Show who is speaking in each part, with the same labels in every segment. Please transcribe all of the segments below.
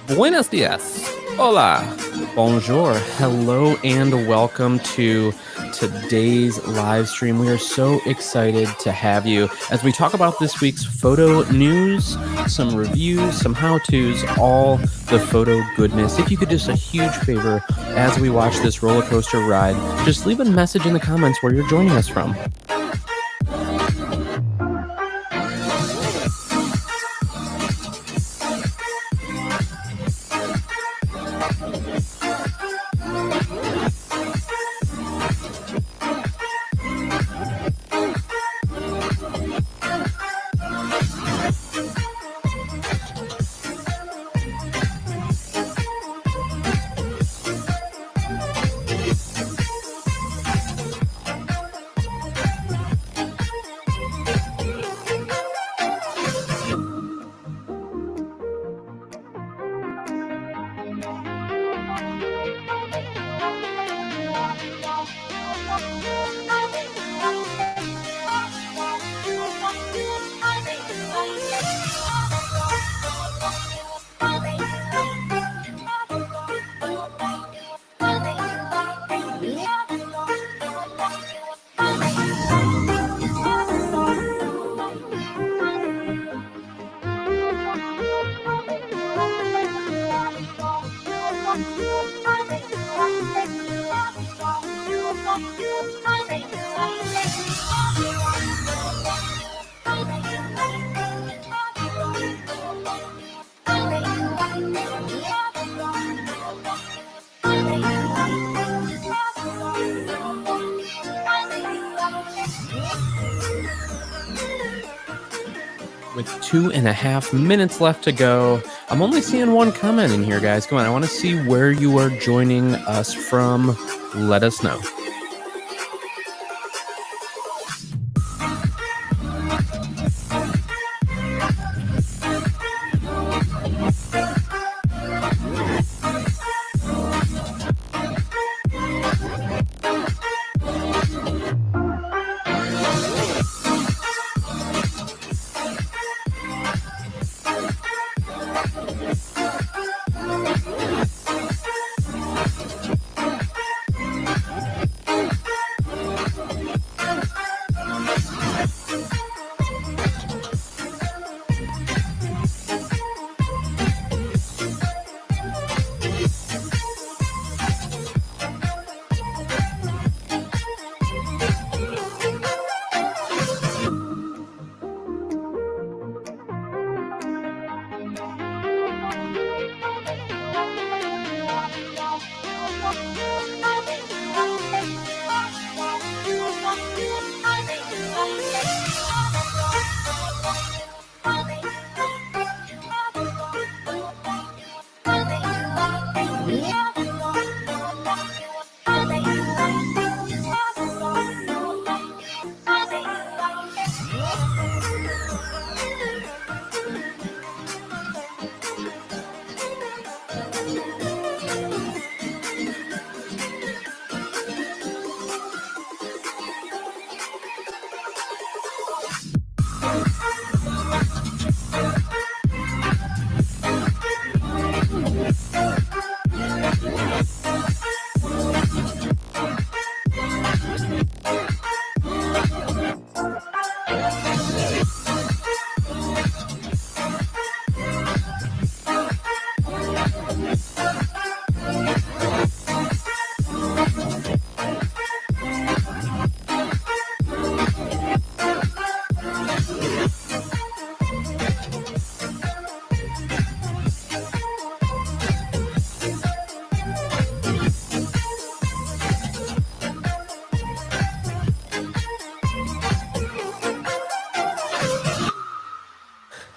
Speaker 1: Buenos dias. Hola. Bonjour. Hello and welcome to today's live stream. We are so excited to have you as we talk about this week's photo news, some reviews, some how-tos, all the photo goodness. If you could do us a huge favor as we watch this roller coaster ride, just leave a message in the comments where you're joining us from. With 2.5 minutes left to go, I'm only seeing one comment in here, guys. Come on, I want to see where you are joining us from. Let us know.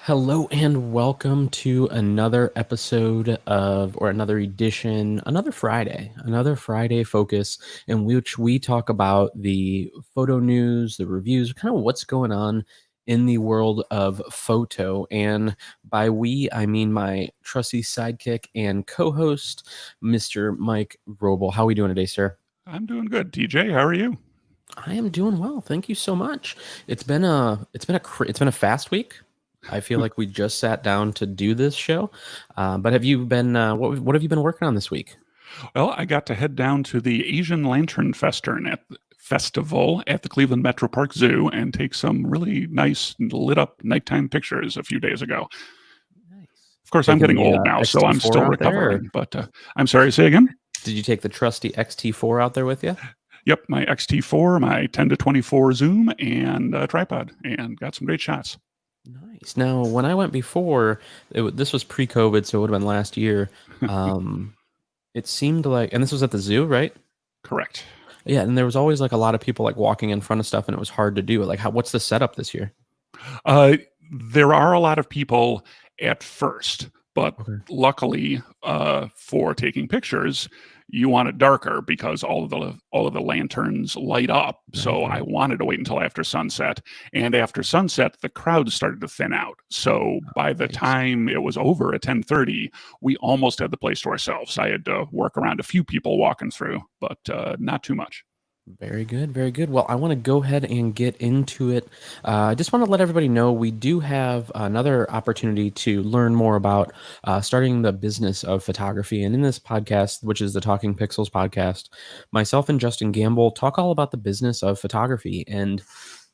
Speaker 1: Hello and welcome to another episode of, or another edition, another Friday focus in which we talk about the photo news, the reviews, kind of what's going on in the world of photo. And by we, I mean my trusty sidekick and co-host, Mr. Mike Roble. How are we doing today, sir?
Speaker 2: I'm doing good. TJ, how are you?
Speaker 1: I am doing well. Thank you so much. It's been a fast week. I feel like we just sat down to do this show. But have you been what have you been working on this week?
Speaker 2: Well, I got to head down to the Asian Lantern Festival at the Cleveland Metro Park Zoo and take some really nice lit up nighttime pictures a few days ago.
Speaker 1: Nice.
Speaker 2: Of course, I'm
Speaker 1: Taking
Speaker 2: getting
Speaker 1: the
Speaker 2: old now, so I'm
Speaker 1: XT4
Speaker 2: still
Speaker 1: out there, or
Speaker 2: recovering. But I'm sorry, say again?
Speaker 1: did you take the trusty XT4 out there with you?
Speaker 2: Yep, my XT4, my 10 to 24 zoom, and tripod, and got some great shots.
Speaker 1: Nice. Now, when I went before, this was pre-COVID, so it would have been last year. Um, it seemed like, and this was at the zoo, right?
Speaker 2: Correct.
Speaker 1: Yeah, and there was always like a lot of people like walking in front of stuff, and it was hard to do. Like, what's the setup this year?
Speaker 2: Uh, there are a lot of people at first, but
Speaker 1: Okay.
Speaker 2: luckily for taking pictures, you want it darker because all of the lanterns light up. So I
Speaker 1: Right.
Speaker 2: wanted to wait until after sunset, and after sunset, the crowd started to thin out. So by the
Speaker 1: Nice.
Speaker 2: time it was over at 10:30, we almost had the place to ourselves. I had to work around a few people walking through, but not too much.
Speaker 1: Very good, very good. Well, I want to go ahead and get into it. I just want to let everybody know we do have another opportunity to learn more about starting the business of photography. And in this podcast, which is the Talking Pixels podcast, myself and Justin Gamble talk all about the business of photography. And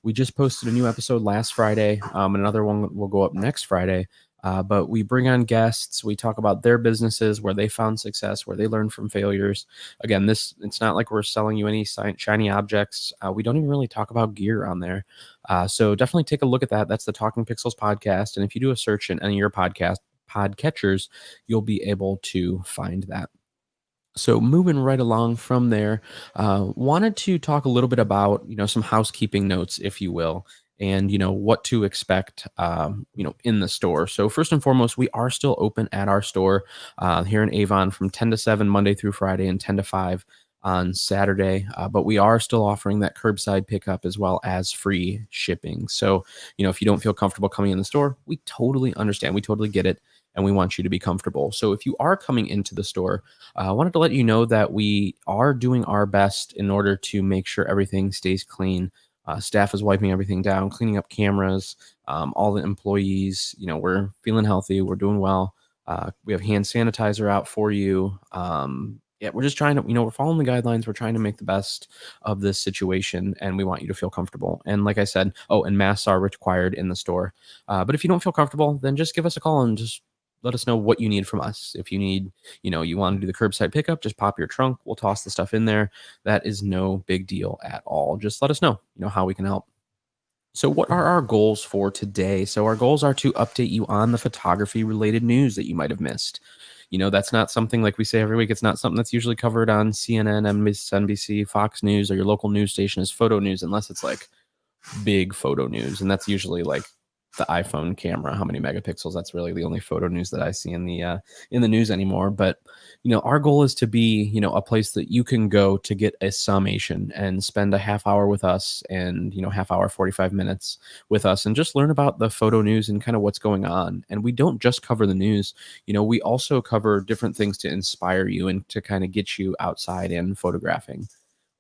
Speaker 1: we just posted a new episode last Friday. Another one will go up next Friday. But we bring on guests. We talk about their businesses, where they found success, where they learned from failures. Again, it's not like we're selling you any shiny objects. We don't even really talk about gear on there. So definitely take a look at that. That's the Talking Pixels podcast. And if you do a search in any of your podcatchers, you'll be able to find that. So moving right along from there, wanted to talk a little bit about some housekeeping notes, if you will, and what to expect in the store. So first and foremost, we are still open at our store here in Avon from 10 to 7 Monday through Friday and 10 to 5 on Saturday. But we are still offering that curbside pickup as well as free shipping. So if you don't feel comfortable coming in the store, we totally understand. We totally get it. And we want you to be comfortable. So if you are coming into the store, I wanted to let you know that we are doing our best in order to make sure everything stays clean. Staff is wiping everything down, cleaning up cameras. All the employees, we're feeling healthy. We're doing well. We have hand sanitizer out for you. Yeah, we're just trying to, we're following the guidelines. We're trying to make the best of this situation, and we want you to feel comfortable. And like I said, and masks are required in the store. But if you don't feel comfortable, then just give us a call and just let us know what you need from us. If you need, you want to do the curbside pickup, just pop your trunk. We'll toss the stuff in there. That is no big deal at all. Just let us know, how we can help. So what are our goals for today? So our goals are to update you on the photography related news that you might have missed. That's not something, like we say every week, it's not something that's usually covered on CNN, MSNBC, Fox News, or your local news station is photo news, unless it's like big photo news. And that's usually like the iPhone camera, how many megapixels. That's really the only photo news that I see in the news anymore. But our goal is to be a place that you can go to get a summation and spend a half hour with us, and half hour 45 minutes with us, and just learn about the photo news and kind of what's going on. And we don't just cover the news. We also cover different things to inspire you and to kind of get you outside and photographing.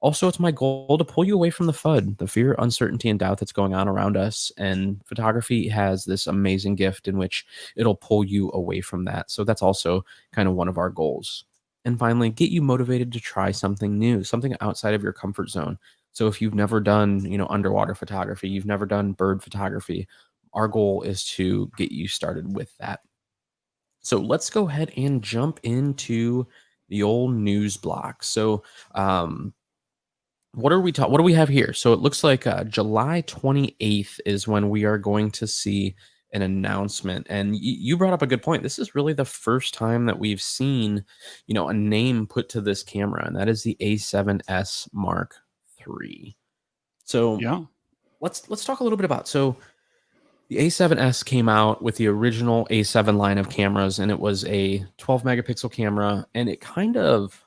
Speaker 1: Also, it's my goal to pull you away from the FUD, the fear, uncertainty, and doubt that's going on around us. And photography has this amazing gift in which it'll pull you away from that. So that's also kind of one of our goals. And finally, get you motivated to try something new, something outside of your comfort zone. So if you've never done, underwater photography, you've never done bird photography, our goal is to get you started with that. So let's go ahead and jump into the old news block. So, what do we have here? So it looks like July 28th is when we are going to see an announcement. And you brought up a good point. This is really the first time that we've seen, a name put to this camera, and that is the A7S Mark III. So
Speaker 2: Yeah.
Speaker 1: let's talk a little bit about. So the A7S came out with the original A7 line of cameras, and it was a 12 megapixel camera. And it kind of,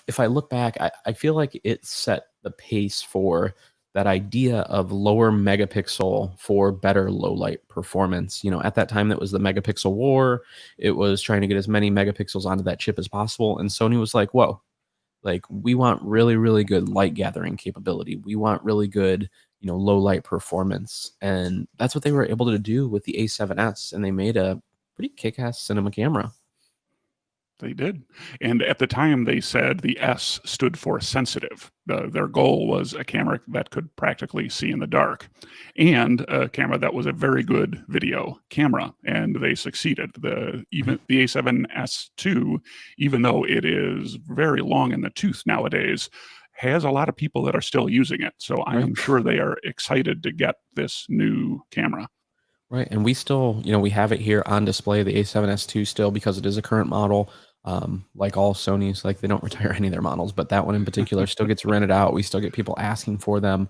Speaker 1: if I look back, I feel like it set the pace for that idea of lower megapixel for better low light performance. At that time, that was the megapixel war. It was trying to get as many megapixels onto that chip as possible. And Sony was like, whoa, like we want really, really good light gathering capability. We want really good, low light performance. And that's what they were able to do with the A7S. And they made a pretty kick-ass cinema camera.
Speaker 2: They did. And at the time, they said the S stood for sensitive. Their goal was a camera that could practically see in the dark and a camera that was a very good video camera. And they succeeded. Even the A7S2, even though it is very long in the tooth nowadays, has a lot of people that are still using it. So I am sure they are excited to get this new camera.
Speaker 1: Right. And we still, we have it here on display, the A7S2 still, because it is a current model. Like all Sonys, like they don't retire any of their models, but that one in particular still gets rented out. We still get people asking for them.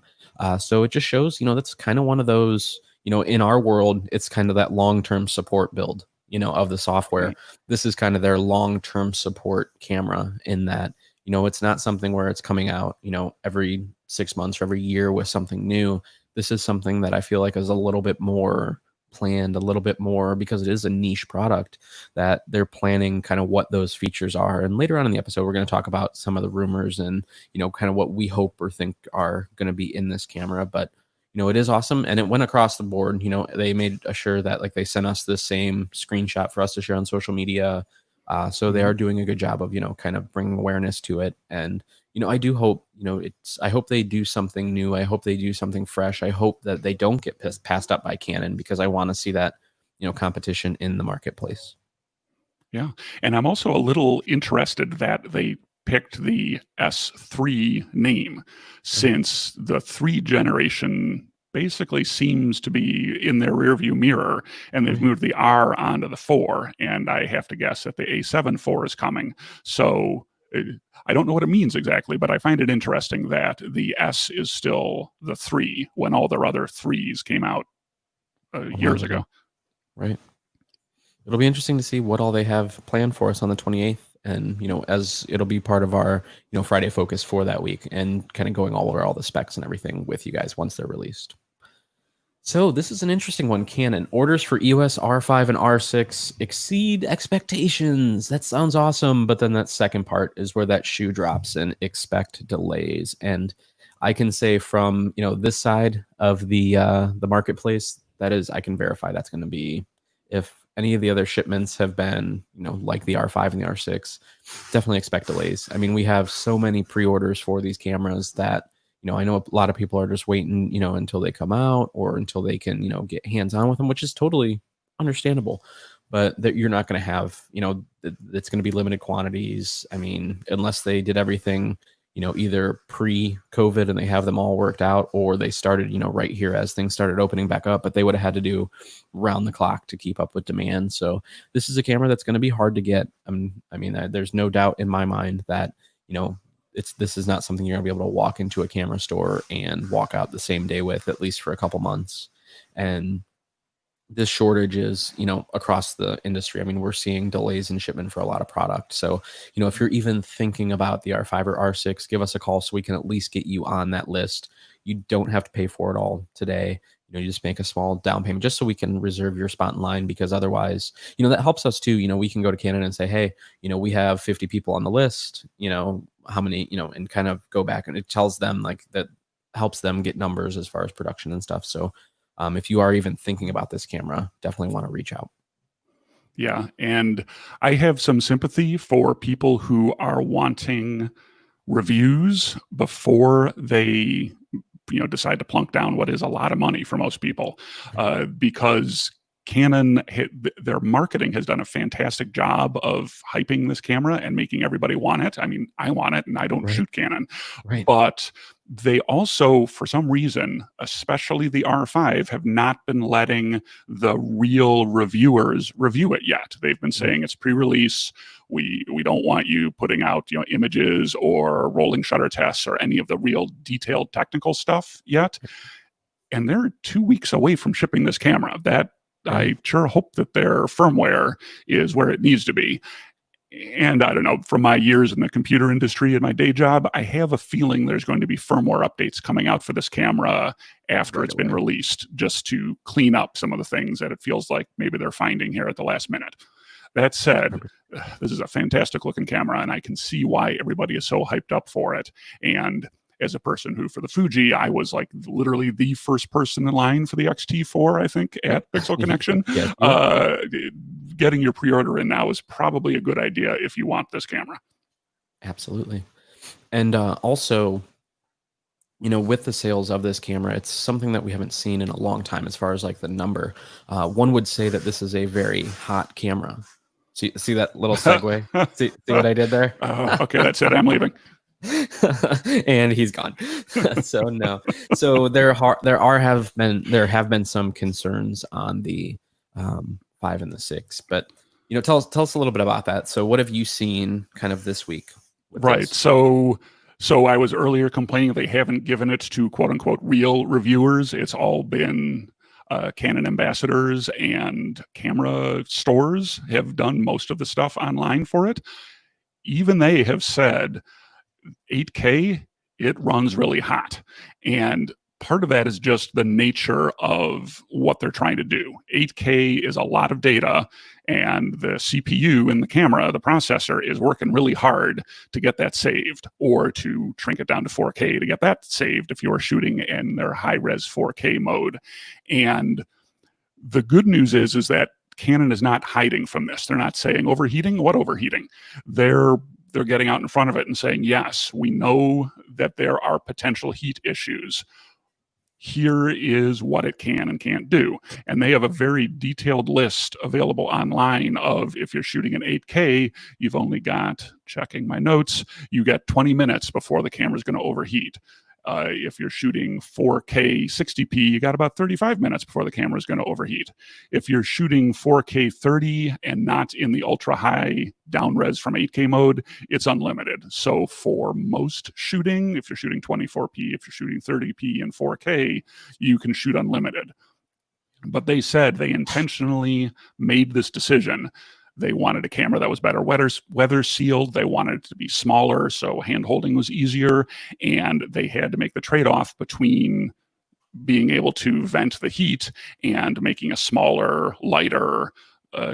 Speaker 1: So it just shows, that's kind of one of those, in our world, it's kind of that long-term support build, of the software. Right. This is kind of their long-term support camera in that, it's not something where it's coming out, every 6 months or every year with something new. This is something that I feel like is a little bit more planned, a little bit more, because it is a niche product, that they're planning kind of what those features are. And later on in the episode, we're going to talk about some of the rumors and, kind of what we hope or think are going to be in this camera. But, it is awesome. And it went across the board. They made sure that like they sent us the same screenshot for us to share on social media. So they are doing a good job of, kind of bringing awareness to it. And, I do hope, I hope they do something new. I hope they do something fresh. I hope that they don't get passed up by Canon, because I want to see that, competition in the marketplace.
Speaker 2: Yeah. And I'm also a little interested that they picked the S3 name, since the 3 generation basically seems to be in their rearview mirror, and they've moved the R onto the 4, and I have to guess that the A7 IV is coming. So I don't know what it means exactly, but I find it interesting that the S is still the 3 when all their other 3s came out years ago.
Speaker 1: Right. It'll be interesting to see what all they have planned for us on the 28th. And, as it'll be part of our, Friday focus for that week, and kind of going all over all the specs and everything with you guys once they're released. So this is an interesting one. Canon orders for EOS R5 and R6 exceed expectations. That sounds awesome. But then that second part is where that shoe drops, and expect delays. And I can say from, this side of the marketplace, that is, I can verify that's going to be, if any of the other shipments have been, like the R5 and the R6, definitely expect delays. I mean, we have so many pre-orders for these cameras that, I know a lot of people are just waiting, until they come out, or until they can, get hands-on with them, which is totally understandable. But that you're not going to have, it's going to be limited quantities. I mean, unless they did everything, either pre-COVID and they have them all worked out, or they started, right here as things started opening back up, but they would have had to do round the clock to keep up with demand. So this is a camera that's going to be hard to get. I mean, there's no doubt in my mind that, this is not something you're gonna be able to walk into a camera store and walk out the same day with, at least for a couple months. And this shortage is, across the industry. I mean, we're seeing delays in shipment for a lot of product. So, if you're even thinking about the R5 or R6, give us a call so we can at least get you on that list. You don't have to pay for it all today. You just make a small down payment just so we can reserve your spot in line, because otherwise, that helps us too. We can go to Canon and say, hey, we have 50 people on the list, how many, and kind of go back, and it tells them, like, that helps them get numbers as far as production and stuff. So if you are even thinking about this camera, definitely want to reach out.
Speaker 2: Yeah. And I have some sympathy for people who are wanting reviews before they decide to plunk down what is a lot of money for most people, because Canon, their marketing has done a fantastic job of hyping this camera and making everybody want it. I mean, I want it, and I don't shoot Canon, but they also, for some reason, especially the R5, have not been letting the real reviewers review it yet. They've been saying it's pre-release. We don't want you putting out images or rolling shutter tests or any of the real detailed technical stuff yet. And they're 2 weeks away from shipping this camera. That I sure hope that their firmware is where it needs to be. And I don't know, from my years in the computer industry and my day job, I have a feeling there's going to be firmware updates coming out for this camera after
Speaker 1: Right
Speaker 2: it's been
Speaker 1: away.
Speaker 2: released, just to clean up some of the things that it feels like maybe they're finding here at the last minute. That said,
Speaker 1: 100%.
Speaker 2: this is a fantastic looking camera, and I can see why everybody is so hyped up for it. And as a person who, for the Fuji, I was like literally the first person in line for the XT4, I think, at Pixel Connection.
Speaker 1: Yes, you are.
Speaker 2: Getting your pre-order in now is probably a good idea if you want this camera.
Speaker 1: Absolutely. And also, with the sales of this camera, it's something that we haven't seen in a long time as far as like the number. One would say that this is a very hot camera. See that little segue? See what I did there?
Speaker 2: Okay, that's it. I'm leaving.
Speaker 1: And he's gone. So no. So there have been some concerns on the 5 and the 6, but tell us a little bit about that. So what have you seen kind of this week with
Speaker 2: Right.
Speaker 1: this?
Speaker 2: So I was earlier complaining they haven't given it to quote unquote real reviewers. It's all been Canon ambassadors and camera stores have done most of the stuff online for it. Even they have said 8K, it runs really hot. And part of that is just the nature of what they're trying to do. 8K is a lot of data, and the CPU in the camera, the processor, is working really hard to get that saved, or to shrink it down to 4K to get that saved if you're shooting in their high-res 4K mode. And the good news is that Canon is not hiding from this. They're not saying overheating. What overheating? They're getting out in front of it and saying, yes, we know that there are potential heat issues. Here is what it can and can't do. And they have a very detailed list available online of, if you're shooting in 8K, you've only got, checking my notes, you get 20 minutes before the camera's going to overheat. If you're shooting 4K 60p, you got about 35 minutes before the camera is going to overheat. If you're shooting 4K 30 and not in the ultra high down res from 8K mode, it's unlimited. So for most shooting, if you're shooting 24p, if you're shooting 30p and 4K, you can shoot unlimited. But they said they intentionally made this decision. They wanted a camera that was better weather sealed. They wanted it to be smaller, so hand holding was easier. And they had to make the trade-off between being able to vent the heat and making a smaller, lighter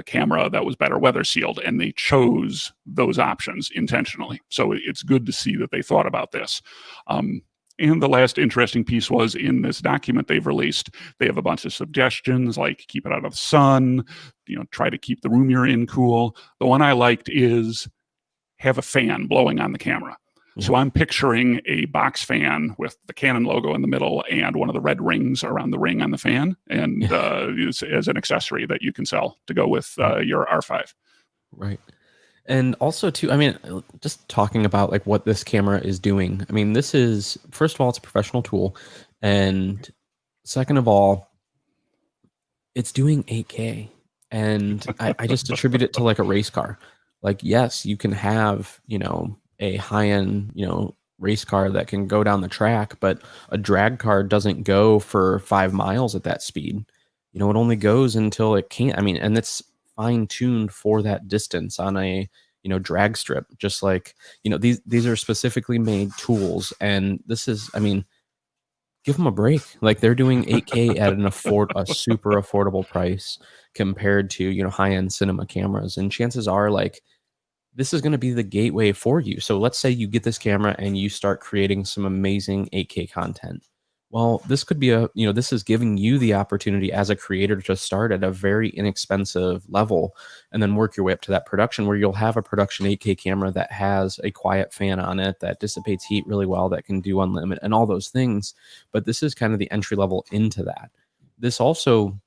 Speaker 2: camera that was better weather sealed. And they chose those options intentionally. So it's good to see that they thought about this. And the last interesting piece was, in this document they've released, they have a bunch of suggestions like keep it out of the sun, try to keep the room you're in cool. The one I liked is have a fan blowing on the camera. Yeah. So I'm picturing a box fan with the Canon logo in the middle and one of the red rings around the ring on the fan, and as an accessory that you can sell to go with your R5.
Speaker 1: Right. And also too, I mean, just talking about like what this camera is doing. I mean, this is, first of all, it's a professional tool. And second of all, it's doing 8K. And I just attribute it to like a race car. Like, yes, you can have, a high-end, race car that can go down the track, but a drag car doesn't go for 5 miles at that speed. It only goes until it can't. I mean, and it's fine-tuned for that distance on a drag strip, just like these are specifically made tools. And this is, I mean, give them a break. Like, they're doing 8K at a super affordable price compared to high-end cinema cameras, and chances are like this is going to be the gateway for you. So let's say you get this camera and you start creating some amazing 8K content. Well, this could be this is giving you the opportunity as a creator to start at a very inexpensive level and then work your way up to that production, where you'll have a production 8K camera that has a quiet fan on it, that dissipates heat really well, that can do unlimited and all those things. But this is kind of the entry level into that. This also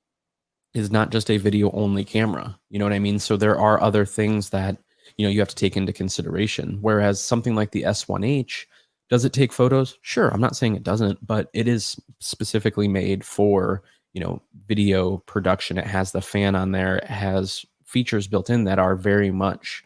Speaker 1: is not just a video only camera. You know what I mean? So there are other things that, you have to take into consideration. Whereas something like the S1H, does it take photos? Sure. I'm not saying it doesn't, but it is specifically made for, video production. It has the fan on there. It has features built in that are very much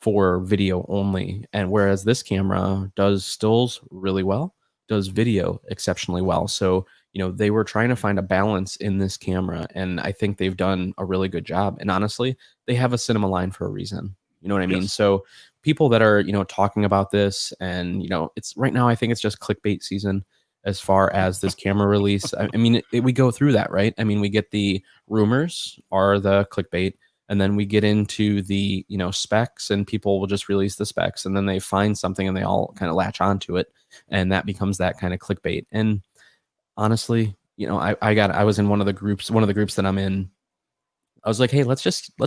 Speaker 1: for video only. And whereas this camera does stills really well, does video exceptionally well. So, they were trying to find a balance in this camera, and I think they've done a really good job. And honestly, they have a cinema line for a reason. You know what I mean?
Speaker 2: Yes.
Speaker 1: So people that are, talking about this, and, it's right now, I think it's just clickbait season as far as this camera release. I mean, we go through that, right? I mean, we get the rumors are the clickbait, and then we get into the, specs, and people will just release the specs, and then they find something and they all kind of latch onto it, and that becomes that kind of clickbait. And honestly, I was in one of the groups that I'm in. I was like, hey, let's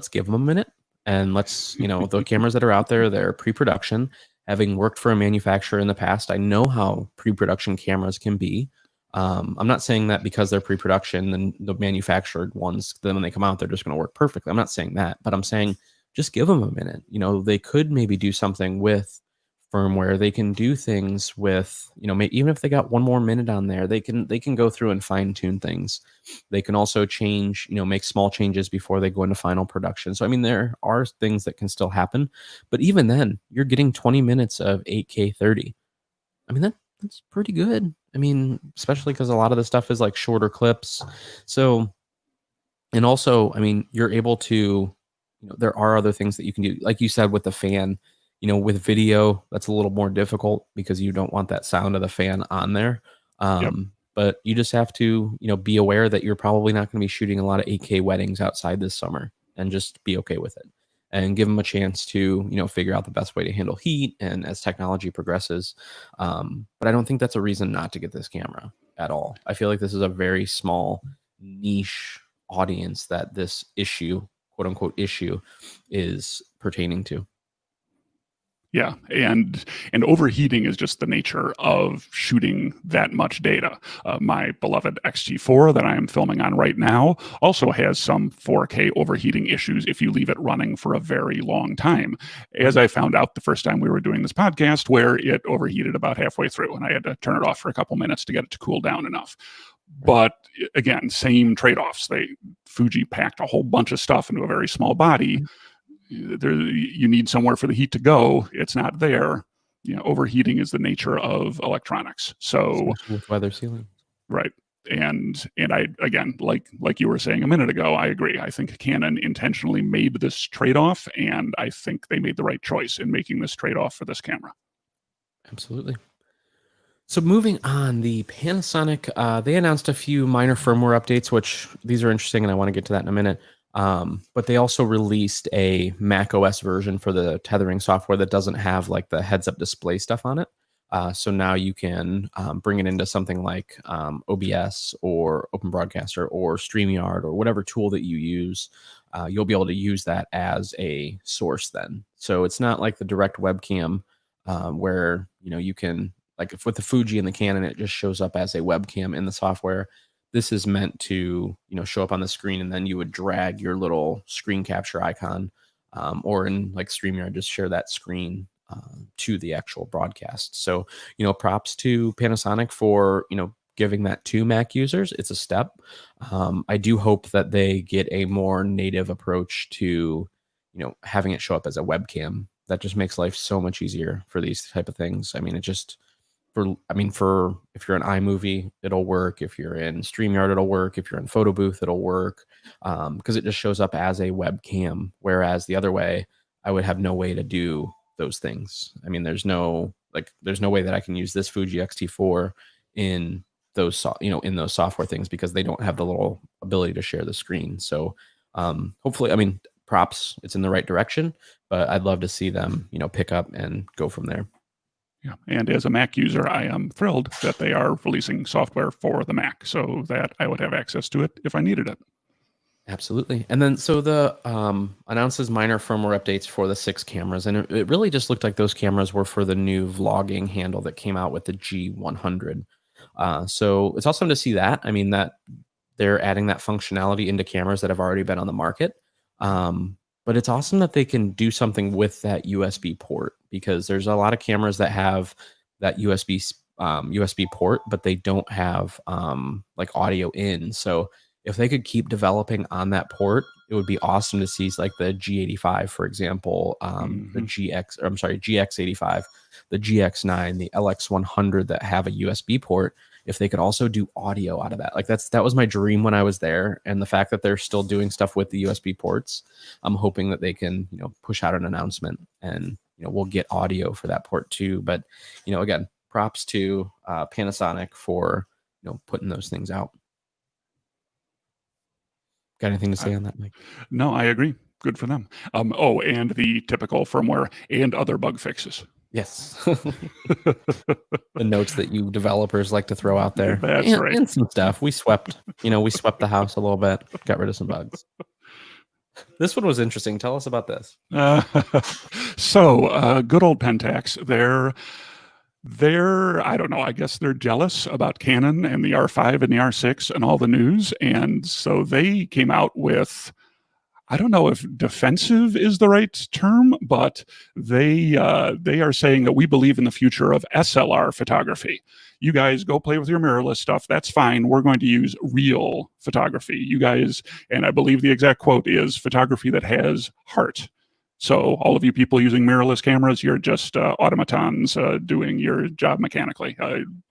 Speaker 1: give them a minute, and let's, the cameras that are out there, they're pre-production. Having worked for a manufacturer in the past, I know how pre-production cameras can be. I'm not saying that because they're pre-production and the manufactured ones, then when they come out, they're just going to work perfectly. I'm not saying that, but I'm saying just give them a minute. They could maybe do something with firmware. They can do things with, even if they got one more minute on there, they can go through and fine tune things. They can also change, make small changes before they go into final production. So I mean, there are things that can still happen, but even then, you're getting 20 minutes of 8K 30. I mean, that's pretty good. I mean, especially because a lot of the stuff is like shorter clips. So, and also, I mean, you're able to, there are other things that you can do. Like you said with the fan, with video, that's a little more difficult because you don't want that sound of the fan on there.
Speaker 2: Yep.
Speaker 1: But you just have to, be aware that you're probably not going to be shooting a lot of 8K weddings outside this summer, and just be okay with it and give them a chance to, figure out the best way to handle heat and as technology progresses. But I don't think that's a reason not to get this camera at all. I feel like this is a very small niche audience that this issue, quote unquote issue, is pertaining to.
Speaker 2: Yeah, and overheating is just the nature of shooting that much data. My beloved XT4 that I am filming on right now also has some 4K overheating issues if you leave it running for a very long time. As I found out the first time we were doing this podcast, where it overheated about halfway through, and I had to turn it off for a couple minutes to get it to cool down enough. But again, same trade-offs. Fuji packed a whole bunch of stuff into a very small body. You need somewhere for the heat to go. It's not there. Overheating is the nature of electronics. So
Speaker 1: Especially with weather sealing.
Speaker 2: right. And I, again, like you were saying a minute ago, I agree. I think Canon intentionally made this trade-off, and I think they made the right choice in making this trade-off for this camera.
Speaker 1: Absolutely. So moving on, the Panasonic, they announced a few minor firmware updates, which these are interesting, and I want to get to that in a minute. But they also released a Mac OS version for the tethering software that doesn't have like the heads-up display stuff on it. So now you can bring it into something like OBS or Open Broadcaster or StreamYard or whatever tool that you use. You'll be able to use that as a source then. So it's not like the direct webcam where you can, like, if with the Fuji and the Canon, it just shows up as a webcam in the software. This is meant to, show up on the screen, and then you would drag your little screen capture icon, or in like StreamYard, just share that screen to the actual broadcast. So, props to Panasonic for, giving that to Mac users. It's a step. I do hope that they get a more native approach to, having it show up as a webcam. That just makes life so much easier for these type of things. I mean, for if you're in iMovie, it'll work. If you're in StreamYard, it'll work. If you're in Photo Booth, it'll work, because it just shows up as a webcam. Whereas the other way, I would have no way to do those things. I mean, there's no way that I can use this Fuji X-T4 in those in those software things, because they don't have the little ability to share the screen. So hopefully, I mean, props, it's in the right direction, but I'd love to see them pick up and go from there.
Speaker 2: Yeah. And as a Mac user, I am thrilled that they are releasing software for the Mac so that I would have access to it if I needed it.
Speaker 1: Absolutely. And then so the announces minor firmware updates for the 6 cameras, and it really just looked like those cameras were for the new vlogging handle that came out with the G100. So it's awesome to see that. I mean, that they're adding that functionality into cameras that have already been on the market. But it's awesome that they can do something with that USB port, because there's a lot of cameras that have that USB port, but they don't have like audio in. So if they could keep developing on that port, it would be awesome to see, like the G85, for example, the GX85, the GX9, the LX100 that have a USB port, if they could also do audio out of that. Like that was my dream when I was there, and the fact that they're still doing stuff with the USB ports, I'm hoping that they can, push out an announcement and we'll get audio for that port too. But again, props to Panasonic for putting those things out. Got anything to say on that, Mike?
Speaker 2: No, I agree. Good for them. And the typical firmware and other bug fixes.
Speaker 1: Yes. The notes that you developers like to throw out there.
Speaker 2: That's right.
Speaker 1: And some stuff. We swept the house a little bit, got rid of some bugs. This one was interesting. Tell us about this.
Speaker 2: So good old Pentax. They're I don't know, I guess they're jealous about Canon and the R5 and the R6 and all the news. And so they came out with, I don't know if defensive is the right term, but they are saying that we believe in the future of SLR photography. You guys go play with your mirrorless stuff. That's fine. We're going to use real photography. You guys, and I believe the exact quote is photography that has heart. So all of you people using mirrorless cameras, you're just automatons doing your job mechanically.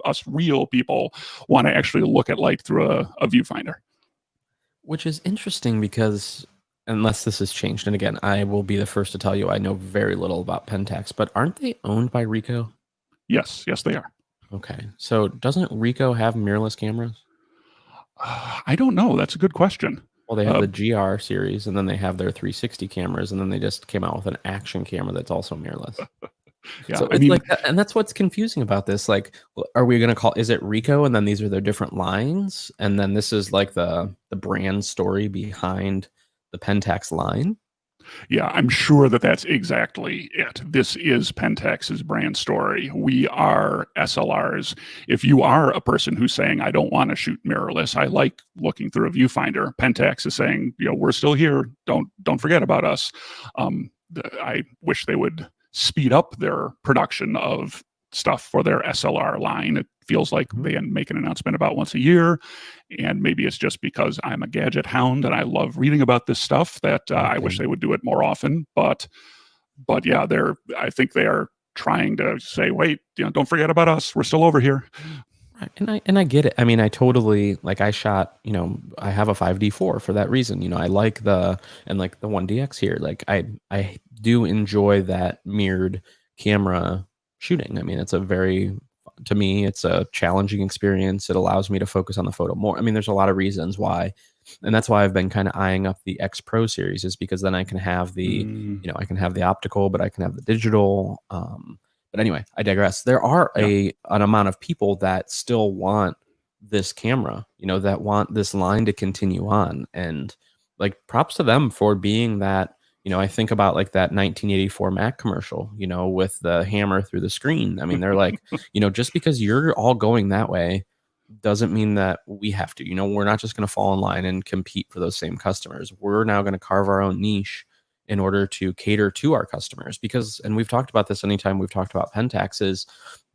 Speaker 2: Us real people want to actually look at light through a viewfinder.
Speaker 1: Which is interesting because, unless this has changed, and again, I will be the first to tell you I know very little about Pentax, but aren't they owned by Ricoh?
Speaker 2: Yes, they are.
Speaker 1: Okay, so doesn't Ricoh have mirrorless cameras?
Speaker 2: I don't know. That's a good question.
Speaker 1: Well, they have the GR series, and then they have their 360 cameras, and then they just came out with an action camera that's also mirrorless.
Speaker 2: Yeah,
Speaker 1: so it's like, and that's what's confusing about this. Like, are we going to is it Ricoh, and then these are their different lines, and then this is like the brand story behind the Pentax line?
Speaker 2: Yeah, I'm sure that's exactly it. This is Pentax's brand story. We are SLRs. If you are a person who's saying, I don't want to shoot mirrorless, I like looking through a viewfinder, Pentax is saying, we're still here. Don't forget about us. I wish they would speed up their production of stuff for their SLR line. It feels like they make an announcement about once a year, and maybe it's just because I'm a gadget hound and I love reading about this stuff that I wish they would do it more often. But yeah, I think they are trying to say, wait, don't forget about us. We're still over here.
Speaker 1: Right. And I get it. I mean, I totally, like, I shot, I have a 5D4 for that reason. I like the 1DX here. Like, I do enjoy that mirrored camera shooting. I mean, to me, it's a challenging experience. It allows me to focus on the photo more. I mean, there's a lot of reasons why, and that's why I've been kind of eyeing up the X Pro series, is because then I can have the, I can have the optical, but I can have the digital. But anyway, I digress. There are an amount of people that still want this camera, that want this line to continue on, and like, props to them for being that. I think about like that 1984 Mac commercial, with the hammer through the screen. I mean, they're like, just because you're all going that way doesn't mean that we have to. We're not just going to fall in line and compete for those same customers. We're now going to carve our own niche in order to cater to our customers, because, and we've talked about this anytime we've talked about Pentax, is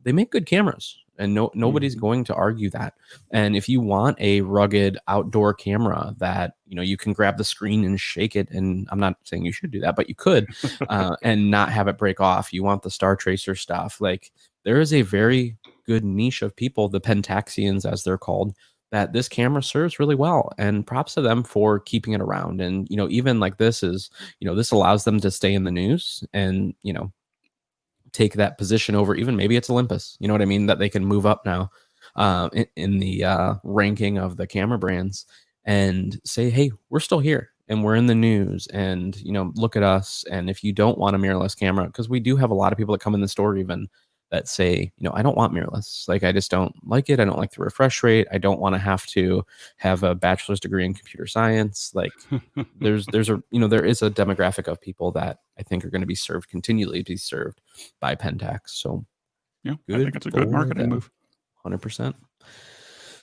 Speaker 1: they make good cameras. And nobody's going to argue that. And if you want a rugged outdoor camera that, you can grab the screen and shake it, and I'm not saying you should do that, but you could, and not have it break off. You want the Star Tracer stuff. Like, there is a very good niche of people, the Pentaxians, as they're called, that this camera serves really well. And props to them for keeping it around. And, even like this is, this allows them to stay in the news and, take that position over, even maybe it's Olympus, you know what I mean, that they can move up now in the ranking of the camera brands, and say, hey, we're still here and we're in the news, and look at us. And if you don't want a mirrorless camera, because we do have a lot of people that come in the store even that say, I don't want mirrorless. Like, I just don't like it. I don't like the refresh rate. I don't want to have a bachelor's degree in computer science. Like, there is a demographic of people that I think are going to be continually be served by Pentax. So
Speaker 2: yeah, I think it's a good marketing move.
Speaker 1: 100%.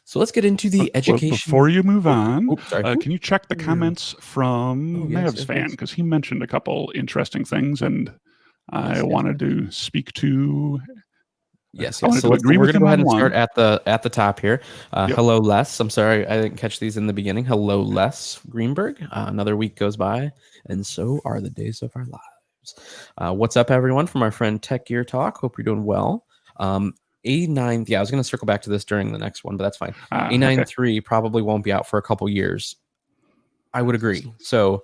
Speaker 1: So let's get into the education.
Speaker 2: Before you move on, can you check the comments from Mavs Fan? Because he mentioned a couple interesting things, and I wanted to speak to.
Speaker 1: Yes. So we're going to go ahead and start at the top here. Hello, Les. I'm sorry I didn't catch these in the beginning. Hello, Les Greenberg. Another week goes by, and so are the days of our lives. What's up, everyone? From our friend Tech Gear Talk. Hope you're doing well. A9, yeah, I was going to circle back to this during the next one, but that's fine. A9
Speaker 2: Okay.
Speaker 1: III probably won't be out for a couple years. I would agree. So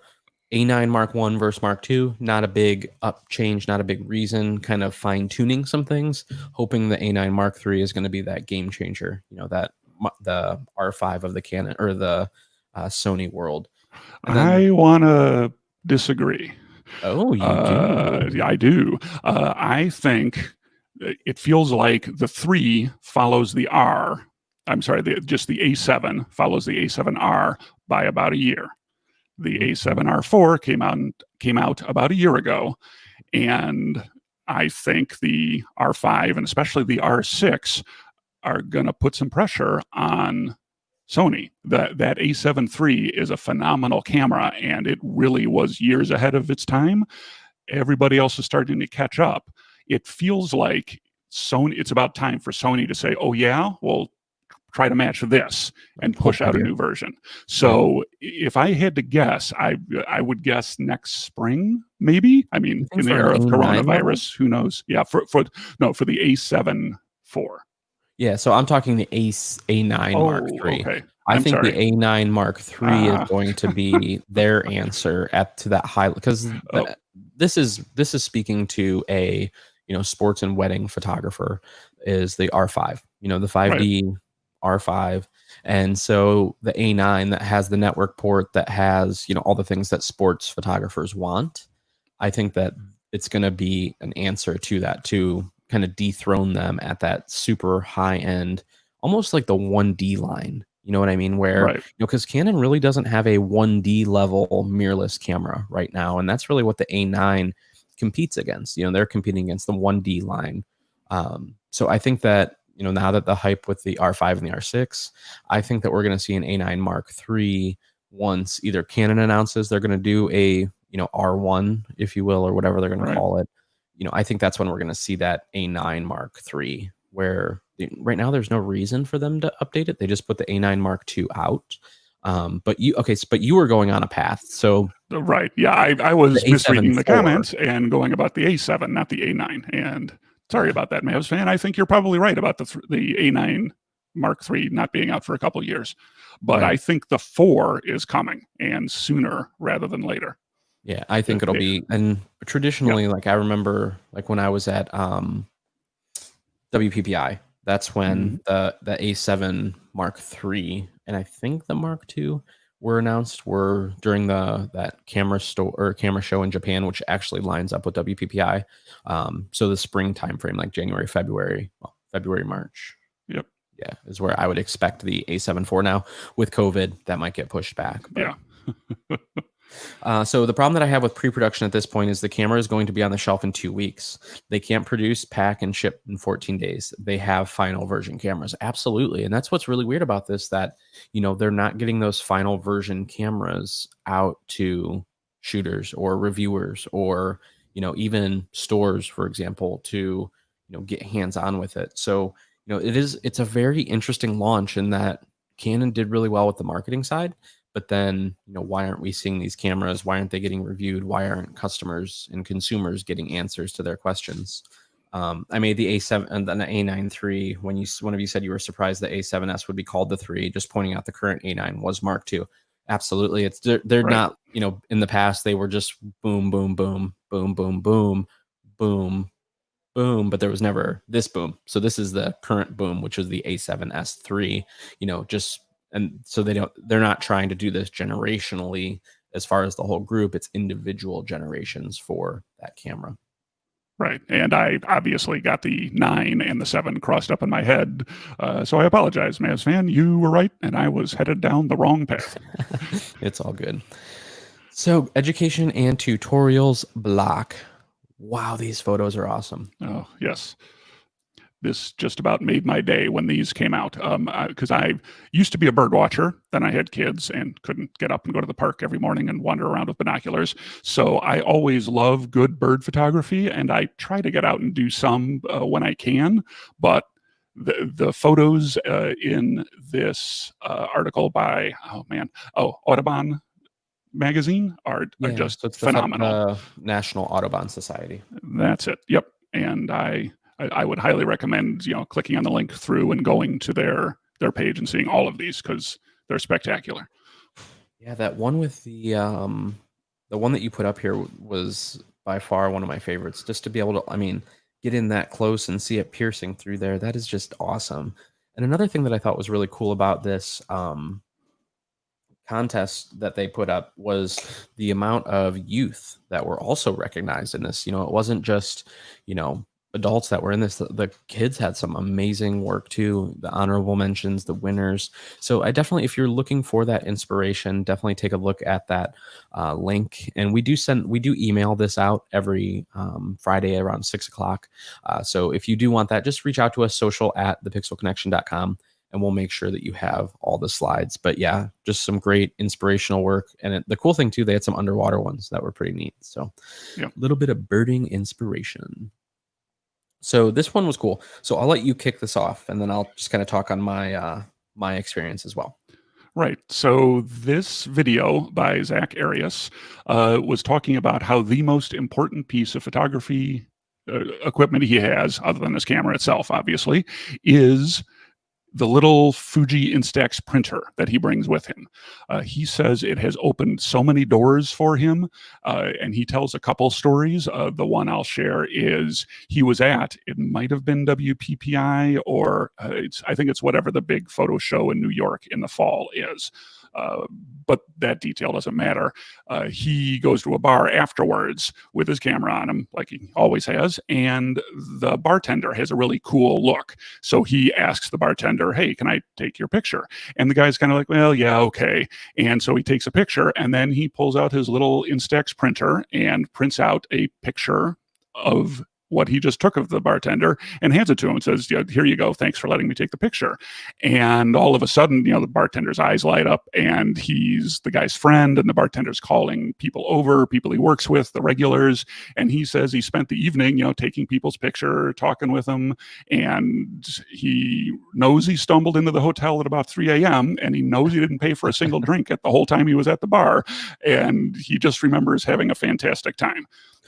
Speaker 1: A9 Mark 1 versus Mark 2, not a big up change, not a big reason, kind of fine tuning some things, hoping the A9 Mark 3 is going to be that game changer, that the R5 of the Canon or the Sony world. And then,
Speaker 2: I want to disagree.
Speaker 1: oh, you do.
Speaker 2: I do. I think it feels like the 3 follows the R. I'm sorry, just the A7 follows the A7R by about a year. The A7R4 came out about a year ago, and I think the R5 and especially the R6 are going to put some pressure on Sony. That A7 III is a phenomenal camera, and it really was years ahead of its time. Everybody else is starting to catch up. It feels like Sony. It's about time for Sony to say, "Oh yeah, well, try to match this and push out a new version." So if I had to guess, I would guess next spring, maybe. I mean, in the era of coronavirus, who knows? Yeah, for the A7 IV.
Speaker 1: Yeah, so I'm talking the A9 Mark III.
Speaker 2: Okay.
Speaker 1: I think the A9 Mark III is going to be their answer to that high, because this is speaking to a sports and wedding photographer, is the R5, the 5D R5. And so the A9 that has the network port, that has all the things that sports photographers want, I think that it's going to be an answer to that, to kind of dethrone them at that super high end, almost like the 1D line. You know what I mean? Where, because Canon really doesn't have a 1D level mirrorless camera right now. And that's really what the A9 competes against. They're competing against the 1D line. So I think that, now that the hype with the R5 and the R6, I think that we're going to see an A9 Mark III once either Canon announces they're going to do a, R1, if you will, or whatever they're going to call it. I think that's when we're going to see that A9 Mark III, where right now there's no reason for them to update it. They just put the A9 Mark II out. But you were going on a path. So
Speaker 2: yeah, I was misreading the comments and going about the A7, not the A9. And sorry about that, Mavs fan. I think you're probably right about the A9 Mark III not being out for a couple of years. But I think the 4 is coming, and sooner rather than later.
Speaker 1: Yeah, I think it'll be, and traditionally, like I remember, like when I was at WPPI, that's when the A7 Mark III and I think the Mark II were announced, were during that camera show in Japan, which actually lines up with WPPI. So the spring timeframe, like January, February, March.
Speaker 2: Yep.
Speaker 1: Yeah, is where I would expect the A7 IV. Now with COVID, that might get pushed back. But.
Speaker 2: Yeah.
Speaker 1: So the problem that I have with pre-production at this point is the camera is going to be on the shelf in 2 weeks. They can't produce, pack, and ship in 14 days. They have final version cameras. Absolutely. And that's what's really weird about this, that, they're not getting those final version cameras out to shooters or reviewers or, even stores, for example, to, get hands-on with it. So, it's a very interesting launch in that Canon did really well with the marketing side. But then, why aren't we seeing these cameras? Why aren't they getting reviewed? Why aren't customers and consumers getting answers to their questions? I made the A7 and then the A9 III. When one of you said you were surprised the A7S would be called the 3, just pointing out the current A9 was Mark II. Absolutely, they're not. In the past they were just boom, boom, boom, boom, boom, boom, boom, boom, but there was never this boom. So this is the current boom, which is the A7S III. And so they're not trying to do this generationally as far as the whole group. It's individual generations for that camera.
Speaker 2: Right. And I obviously got the 9 and the 7 crossed up in my head. So I apologize, Mavs fan. You were right, and I was headed down the wrong path.
Speaker 1: It's all good. So education and tutorials block. Wow, these photos are awesome.
Speaker 2: Oh, yes. This just about made my day when these came out, because I used to be a bird watcher. Then I had kids and couldn't get up and go to the park every morning and wander around with binoculars. So I always love good bird photography, and I try to get out and do some when I can. But the photos in this article by Audubon magazine are just phenomenal.
Speaker 1: The National Audubon Society.
Speaker 2: That's it. Yep. And I I would highly recommend, clicking on the link through and going to their page and seeing all of these because they're spectacular.
Speaker 1: Yeah, that one with the one that you put up here was by far one of my favorites. Just to be able to, I mean, get in that close and see it piercing through there, that is just awesome. And another thing that I thought was really cool about this contest that they put up was the amount of youth that were also recognized in this. It wasn't just, adults that were in this. The kids had some amazing work too, the honorable mentions, the winners. So I definitely, if you're looking for that inspiration, definitely take a look at that link. And we do email this out every Friday around 6 o'clock. So if you do want that, just reach out to us, social@thepixelconnection.com, and we'll make sure that you have all the slides. But yeah, just some great inspirational work. And the cool thing too, they had some underwater ones that were pretty neat. So a little bit of birding inspiration. So this one was cool. So I'll let you kick this off, and then I'll just kind of talk on my experience as well.
Speaker 2: Right. So this video by Zach Arias was talking about how the most important piece of photography equipment he has, other than his camera itself, obviously, is the little Fuji Instax printer that he brings with him. He says it has opened so many doors for him, and he tells a couple stories. The one I'll share is he was at, it might have been WPPI, or I think it's whatever the big photo show in New York in the fall is. But that detail doesn't matter. He goes to a bar afterwards with his camera on him, like he always has, and the bartender has a really cool look. So he asks the bartender, "Hey, can I take your picture?" And the guy's kind of like, "Well, yeah, okay." And so he takes a picture, and then he pulls out his little Instax printer and prints out a picture of what he just took of the bartender and hands it to him and says, "Here you go. Thanks for letting me take the picture." And all of a sudden, the bartender's eyes light up, and he's the guy's friend, and the bartender's calling people over, people he works with, the regulars. And he says he spent the evening, taking people's picture, talking with them. And he knows he stumbled into the hotel at about 3 a.m. and he knows he didn't pay for a single drink at the whole time he was at the bar. And he just remembers having a fantastic time.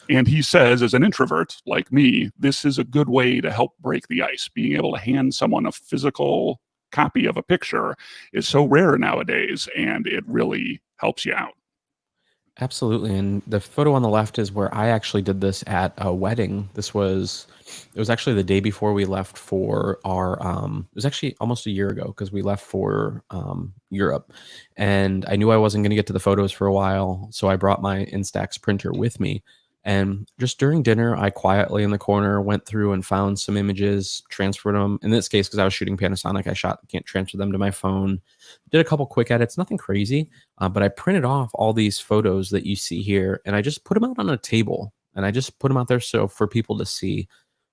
Speaker 2: And he says, as an introvert like me, this is a good way to help break the ice. Being able to hand someone a physical copy of a picture is so rare nowadays, and it really helps you out.
Speaker 1: Absolutely. And the photo on the left is where I actually did this at a wedding. It was actually the day before we left for our, it was actually almost a year ago because we left for Europe. And I knew I wasn't going to get to the photos for a while. So I brought my Instax printer with me. And just during dinner, I quietly in the corner went through and found some images, transferred them. In this case, because I was shooting Panasonic, can't transfer them to my phone. Did a couple quick edits, nothing crazy, but I printed off all these photos that you see here, and I just put them out on a table, and I just put them out there so for people to see.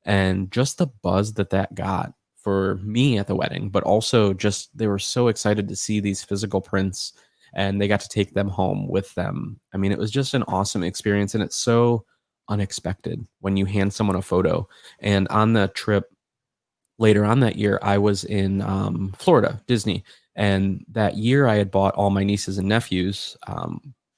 Speaker 1: And just the buzz that got for me at the wedding, but also just they were so excited to see these physical prints, and they got to take them home with them. I mean, it was just an awesome experience, and it's so unexpected when you hand someone a photo. And on the trip later on that year, I was in Florida, Disney, and that year I had bought all my nieces and nephews.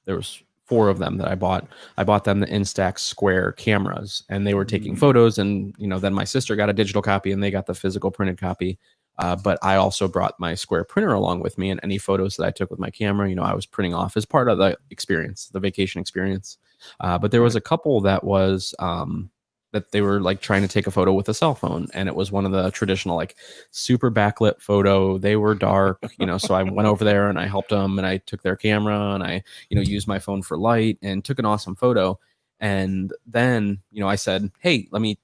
Speaker 1: There was 4 of them that I bought. I bought them the Instax Square cameras, and they were taking photos. And then my sister got a digital copy, and they got the physical printed copy. But I also brought my Square printer along with me, and any photos that I took with my camera, I was printing off as part of the experience, the vacation experience. But there was a couple that was that they were like trying to take a photo with a cell phone, and it was one of the traditional like super backlit photo. They were dark, so I went over there and I helped them, and I took their camera and I, used my phone for light and took an awesome photo. And then, I said, "Hey, let me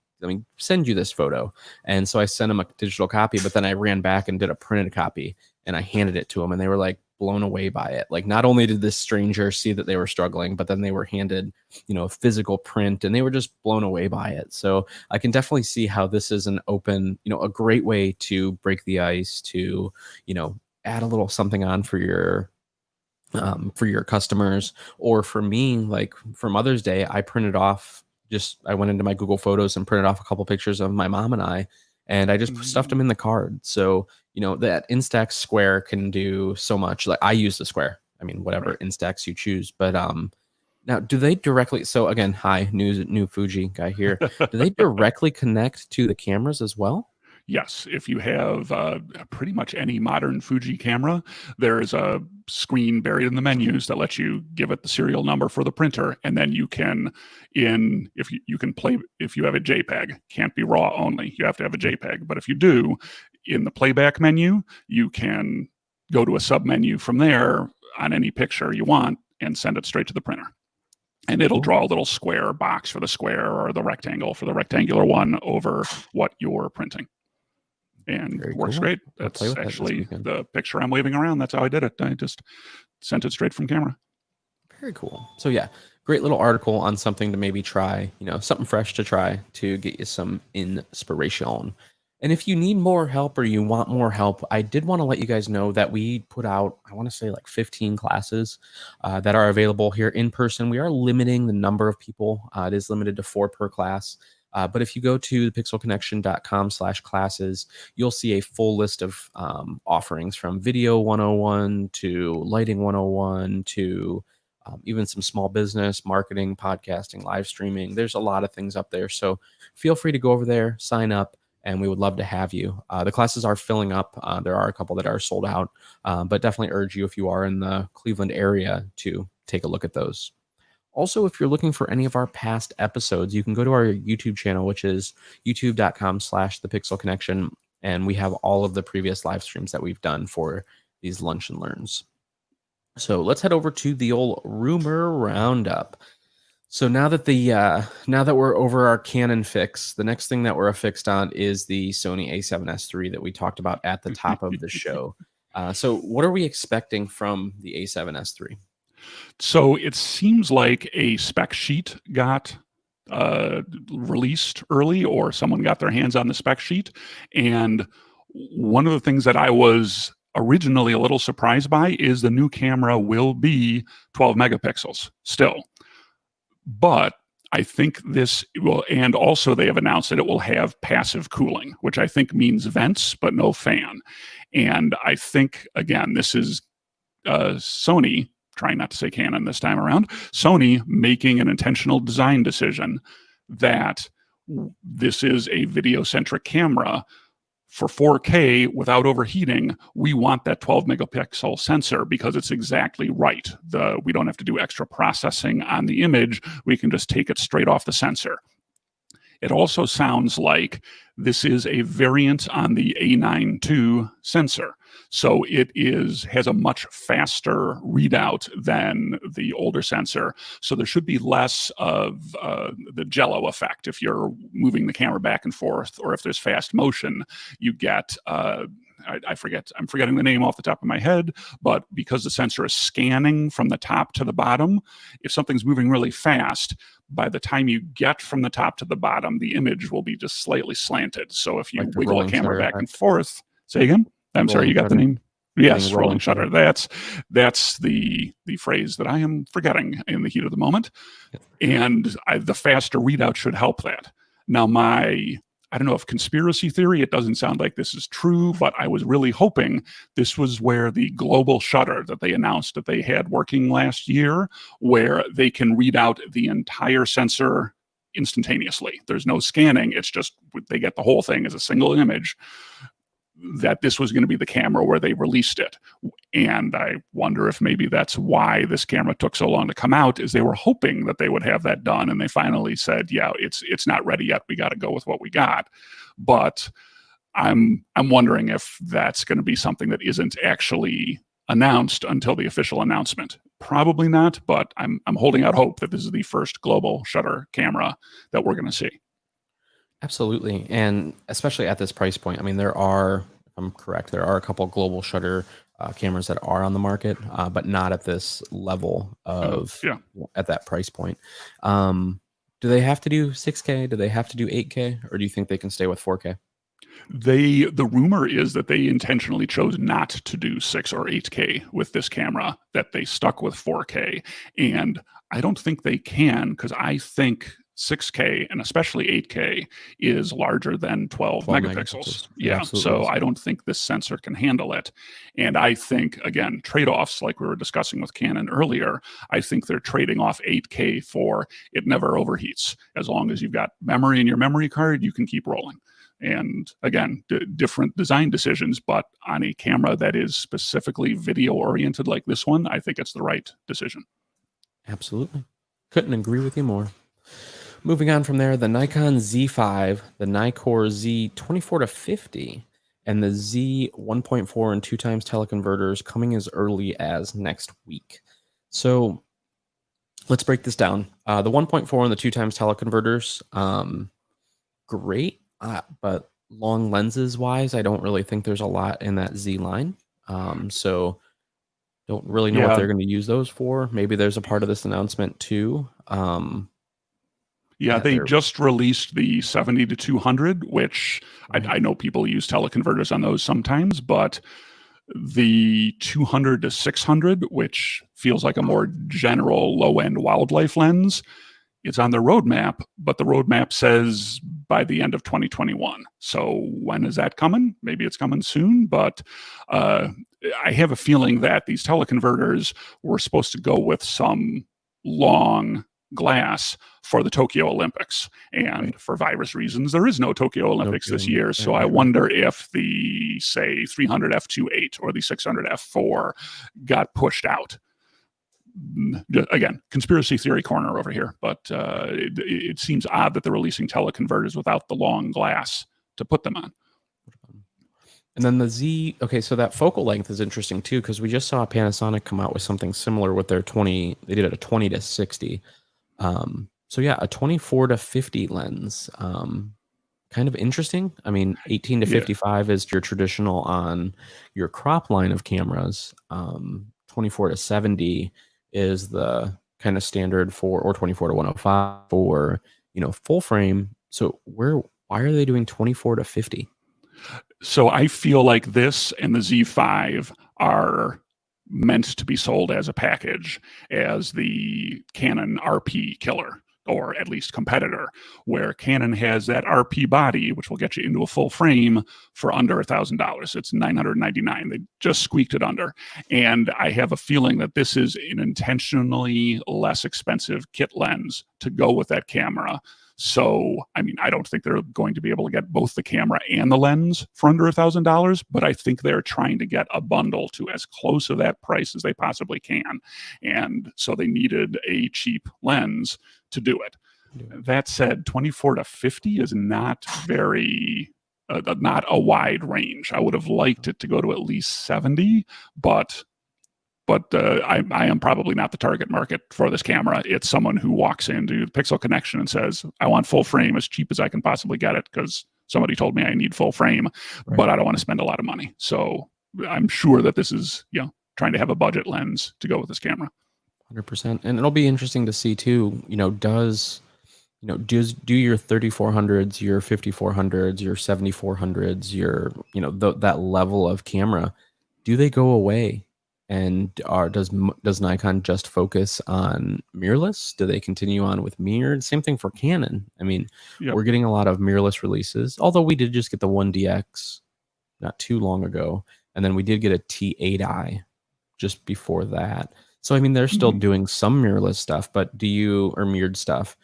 Speaker 1: send you this photo." And so I sent them a digital copy, but then I ran back and did a printed copy, and I handed it to them, and they were like blown away by it. Like, not only did this stranger see that they were struggling, but then they were handed, a physical print, and they were just blown away by it. So I can definitely see how this is an open, a great way to break the ice, to, add a little something on for your customers. Or for me, like for Mother's Day, I printed off, I went into my Google Photos and printed off a couple pictures of my mom and I, and I just stuffed them in the card. So, that Instax Square can do so much. Like, I use the Square. I mean, whatever Instax you choose, but Now, do they directly? So again, hi, new Fuji guy here. Do they directly connect to the cameras as well?
Speaker 2: Yes, if you have pretty much any modern Fuji camera, there is a screen buried in the menus that lets you give it the serial number for the printer, and then you can, if you can play, if you have a JPEG, can't be RAW only. You have to have a JPEG. But if you do, in the playback menu, you can go to a sub menu from there on any picture you want and send it straight to the printer. And it'll draw a little square box for the square or the rectangle for the rectangular one over what you're printing. And
Speaker 1: Very
Speaker 2: works
Speaker 1: cool.
Speaker 2: great.
Speaker 1: I'll play
Speaker 2: That's
Speaker 1: with that this
Speaker 2: actually
Speaker 1: weekend.
Speaker 2: the picture I'm waving around. That's how I did it. I just sent it straight from camera.
Speaker 1: Very cool. So yeah, great little article on something to maybe try, something fresh to try to get you some inspiration. And if you need more help or you want more help, I did want to let you guys know that we put out, I want to say like 15 classes that are available here in person. We are limiting the number of people. It is limited to 4 per class. But if you go to thepixelconnection.com/classes, you'll see a full list of offerings from video 101 to lighting 101 to even some small business, marketing, podcasting, live streaming. There's a lot of things up there. So feel free to go over there, sign up, and we would love to have you. The classes are filling up. There are a couple that are sold out, but definitely urge you if you are in the Cleveland area to take a look at those. Also, if you're looking for any of our past episodes, you can go to our YouTube channel, which is youtube.com/thepixelconnection, and we have all of the previous live streams that we've done for these lunch and learns. So let's head over to the old rumor roundup. So now that we're over our Canon fix, the next thing that we're affixed on is the Sony A7S III that we talked about at the top of the show. So what are we expecting from the A7S III?
Speaker 2: So it seems like a spec sheet got released early, or someone got their hands on the spec sheet. And one of the things that I was originally a little surprised by is the new camera will be 12 megapixels still. But I think this will, and also they have announced that it will have passive cooling, which I think means vents, but no fan. And I think, again, this is Sony, trying not to say Canon this time around, Sony making an intentional design decision that this is a video-centric camera. For 4K without overheating, we want that 12 megapixel sensor because it's exactly right. We don't have to do extra processing on the image. We can just take it straight off the sensor. It also sounds like this is a variant on the A9 II sensor. So it has a much faster readout than the older sensor. So there should be less of the jello effect. If you're moving the camera back and forth, or if there's fast motion, you get, I'm forgetting the name off the top of my head, but because the sensor is scanning from the top to the bottom, if something's moving really fast, by the time you get from the top to the bottom, the image will be just slightly slanted. So if you wiggle the camera back and forth, say again? I'm sorry, you got the name? Yes, rolling shutter. That's the phrase that I am forgetting in the heat of the moment. And the faster readout should help that. Now, I don't know if conspiracy theory, it doesn't sound like this is true, but I was really hoping this was where the global shutter that they announced that they had working last year, where they can read out the entire sensor instantaneously. There's no scanning. It's just they get the whole thing as a single image, that this was going to be the camera where they released it. And I wonder if maybe that's why this camera took so long to come out, is they were hoping that they would have that done. And they finally said, yeah, it's not ready yet. We got to go with what we got. But I'm wondering if that's going to be something that isn't actually announced until the official announcement. Probably not, but I'm holding out hope that this is the first global shutter camera that we're going to see.
Speaker 1: Absolutely. And especially at this price point, I mean, if I'm correct, there are a couple of global shutter cameras that are on the market, but not at this level at that price point. Do they have to do 6K? Do they have to do 8K? Or do you think they can stay with 4K?
Speaker 2: The rumor is that they intentionally chose not to do 6 or 8K with this camera, that they stuck with 4K. And I don't think they can, because I think 6K and especially 8K is larger than 12 megapixels. Yeah.
Speaker 1: Absolutely.
Speaker 2: So I don't think this sensor can handle it. And I think, again, trade-offs like we were discussing with Canon earlier, I think they're trading off 8K for it never overheats. As long as you've got memory in your memory card, you can keep rolling. And again, different design decisions, but on a camera that is specifically video oriented like this one, I think it's the right decision.
Speaker 1: Absolutely. Couldn't agree with you more. Moving on from there, the Nikon Z5, the Nikkor Z24-50, and the Z 1.4 and 2 times teleconverters coming as early as next week. So let's break this down. The 1.4 and the 2 times teleconverters, great, but long lenses wise, I don't really think there's a lot in that Z line. So don't really know what they're going to use those for. Maybe there's a part of this announcement too.
Speaker 2: Yeah, they just released the 70 to 200, which I know people use teleconverters on those sometimes, but the 200 to 600, which feels like a more general low-end wildlife lens, it's on their roadmap, but the roadmap says by the end of 2021. So when is that coming? Maybe it's coming soon, but I have a feeling that these teleconverters were supposed to go with some long glass for the Tokyo Olympics. And for virus reasons, there is no Tokyo Olympics this year. So I wonder if the, say, 300 f2.8 or the 600 f4 got pushed out. Again, conspiracy theory corner over here, but it seems odd that they're releasing teleconverters without the long glass to put them on.
Speaker 1: And then the Z, okay, so that focal length is interesting too, because we just saw Panasonic come out with something similar with their 20, they did a 20 to 60. So yeah, a 24 to 50 lens, kind of interesting. I mean, 18 to 55 is your traditional on your crop line of cameras. 24 to 70 is the kind of standard for, or 24 to 105 for, full frame. So why are they doing 24 to 50?
Speaker 2: So I feel like this and the Z5 are meant to be sold as a package, as the Canon RP killer, or at least competitor, where Canon has that RP body, which will get you into a full frame for under $1,000. It's $999. They just squeaked it under. And I have a feeling that this is an intentionally less expensive kit lens to go with that camera. So, I mean, I don't think they're going to be able to get both the camera and the lens for under $1,000, but I think they're trying to get a bundle to as close to that price as they possibly can. And so they needed a cheap lens to do it. That said, 24 to 50 is not very, not a wide range. I would have liked it to go to at least 70, but I am probably not the target market for this camera. It's someone who walks into the Pixel Connection and says, I want full frame as cheap as I can possibly get it because somebody told me I need full frame, but I don't want to spend a lot of money. So I'm sure that this is, trying to have a budget lens to go with this camera.
Speaker 1: 100%. And it'll be interesting to see too, do your 3400s, your 5400s, your 7400s, your, that level of camera, do they go away? And does Nikon just focus on mirrorless? Do they continue on with mirrored? Same thing for Canon. I mean, we're getting a lot of mirrorless releases, although we did just get the 1DX not too long ago. And then we did get a T8i just before that. So, I mean, they're still doing some mirrorless stuff, but or mirrored stuff,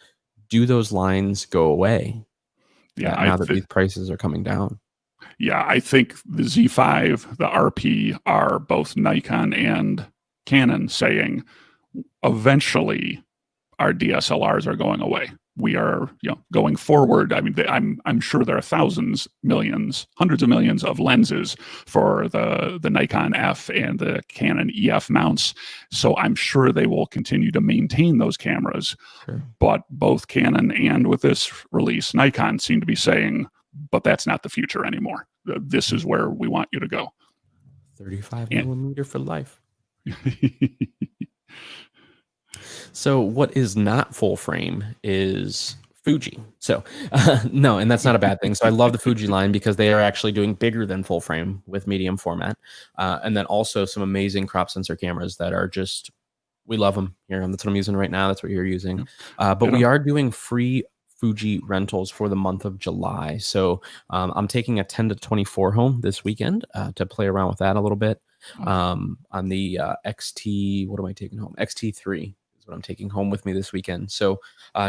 Speaker 1: do those lines go away?
Speaker 2: Yeah.
Speaker 1: Now that these prices are coming down.
Speaker 2: Yeah, I think the Z5, the RP are both Nikon and Canon saying eventually our DSLRs are going away. We are, going forward. I mean, I'm sure there are thousands, millions, hundreds of millions of lenses for the Nikon F and the Canon EF mounts. So I'm sure they will continue to maintain those cameras. Sure. But both Canon and with this release, Nikon seem to be saying, but that's not the future anymore. This is where we want you to go.
Speaker 1: 35 millimeter for life. So what is not full frame is Fuji. So no, and that's not a bad thing. So I love the Fuji line because they are actually doing bigger than full frame with medium format. And then also some amazing crop sensor cameras that are just We love them here. That's what I'm using right now. That's what you're using.
Speaker 2: Yep.
Speaker 1: But we
Speaker 2: Ditto.
Speaker 1: are doing free Fuji rentals for the month of July. So I'm taking a 10 to 24 home this weekend to play around with that a little bit.
Speaker 2: Awesome.
Speaker 1: On the XT, what am I taking home? XT3 is what I'm taking home with me this weekend. So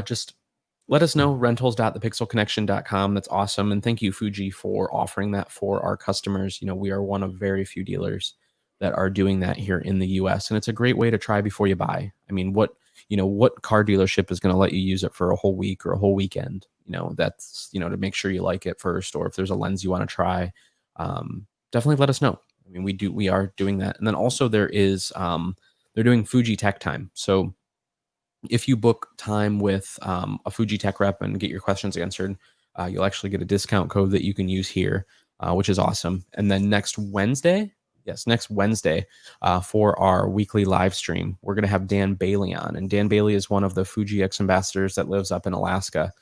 Speaker 1: just let us know, rentals.thepixelconnection.com. That's awesome. And thank you, Fuji, for offering that for our customers. We are one of very few dealers that are doing that here in the US. And it's a great way to try before you buy. I mean, what car dealership is going to let you use it for a whole week or a whole weekend? That's, to make sure you like it first, or if there's a lens you want to try, definitely let us know. I mean, we are doing that. And then also they're doing Fuji Tech Time. So if you book time with a Fuji Tech rep and get your questions answered, you'll actually get a discount code that you can use here, which is awesome. And then next Wednesday, for our weekly live stream, we're going to have Dan Bailey on. And Dan Bailey is one of the Fuji X ambassadors that lives up in Alaska.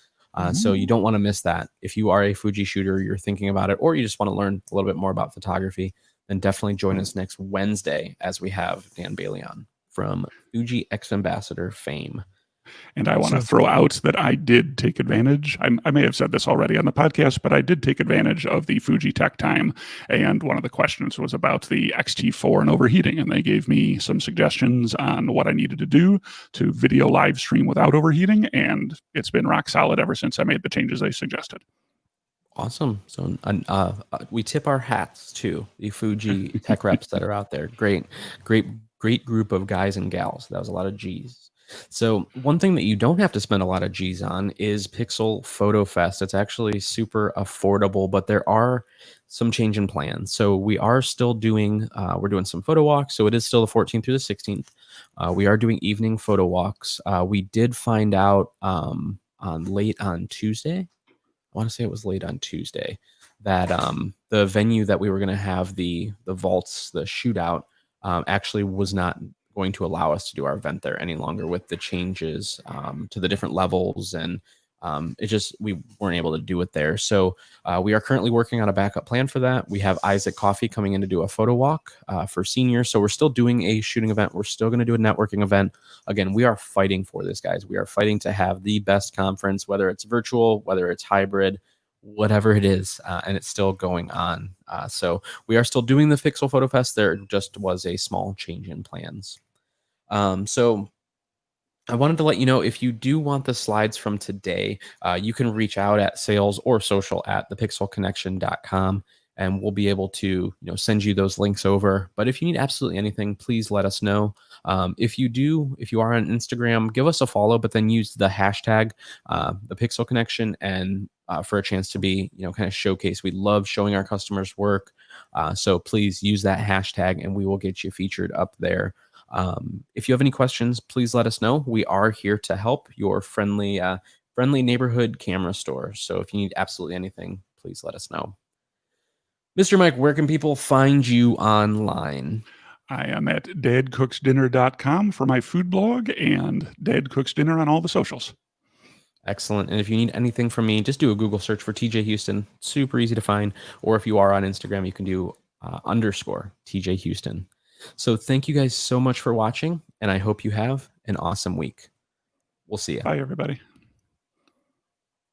Speaker 1: So you don't want to miss that. If you are a Fuji shooter, you're thinking about it, or you just want to learn a little bit more about photography, then definitely join us next Wednesday as we have Dan Bailey on from Fuji X Ambassador fame.
Speaker 2: And I want to throw out that I did take advantage. I may have said this already on the podcast, but I did take advantage of the Fuji Tech Time. And one of the questions was about the XT4 and overheating. And they gave me some suggestions on what I needed to do to video live stream without overheating. And it's been rock solid ever since I made the changes they suggested.
Speaker 1: Awesome. So we tip our hats to the Fuji tech reps that are out there. Great group of guys and gals. That was a lot of G's. So one thing that you don't have to spend a lot of G's on is Pixel Photo Fest. It's actually super affordable, but there are some change in plans. So we are still doing, we're doing some photo walks. So it is still the 14th through the 16th. We are doing evening photo walks. We did find out late on Tuesday, I want to say it was late on Tuesday, that the venue that we were going to have the vaults, the shootout, actually was not going to allow us to do our event there any longer with the changes to the different levels, and we weren't able to do it there. So we are currently working on a backup plan for that. We have Isaac Coffee coming in to do a photo walk for seniors. So we're still doing a shooting event. We're still going to do a networking event. Again, we are fighting for this, guys. We are fighting to have the best conference, whether it's virtual, whether it's hybrid, whatever it is, and it's still going on. So we are still doing the Pixel Photo Fest. There just was a small change in plans. So I wanted to let you know, if you do want the slides from today, you can reach out at sales or social at thepixelconnection.com, and we'll be able to send you those links over. But if you need absolutely anything, please let us know. If you are on Instagram, give us a follow, but then use the hashtag the Pixel Connection, and for a chance to be kind of showcased. We love showing our customers work, so please use that hashtag and we will get you featured up there. If you have any questions, please let us know. We are here to help, your friendly neighborhood camera store. So if you need absolutely anything, please let us know. Mr. Mike, where can people find you online?
Speaker 2: I am at dadcooksdinner.com for my food blog, and Dad Cooks Dinner on all the socials.
Speaker 1: Excellent. And if you need anything from me, just do a Google search for TJ Houston. Super easy to find. Or if you are on Instagram, you can do _ TJ Houston. So thank you guys so much for watching, and I hope you have an awesome week. We'll see you.
Speaker 2: Bye, everybody.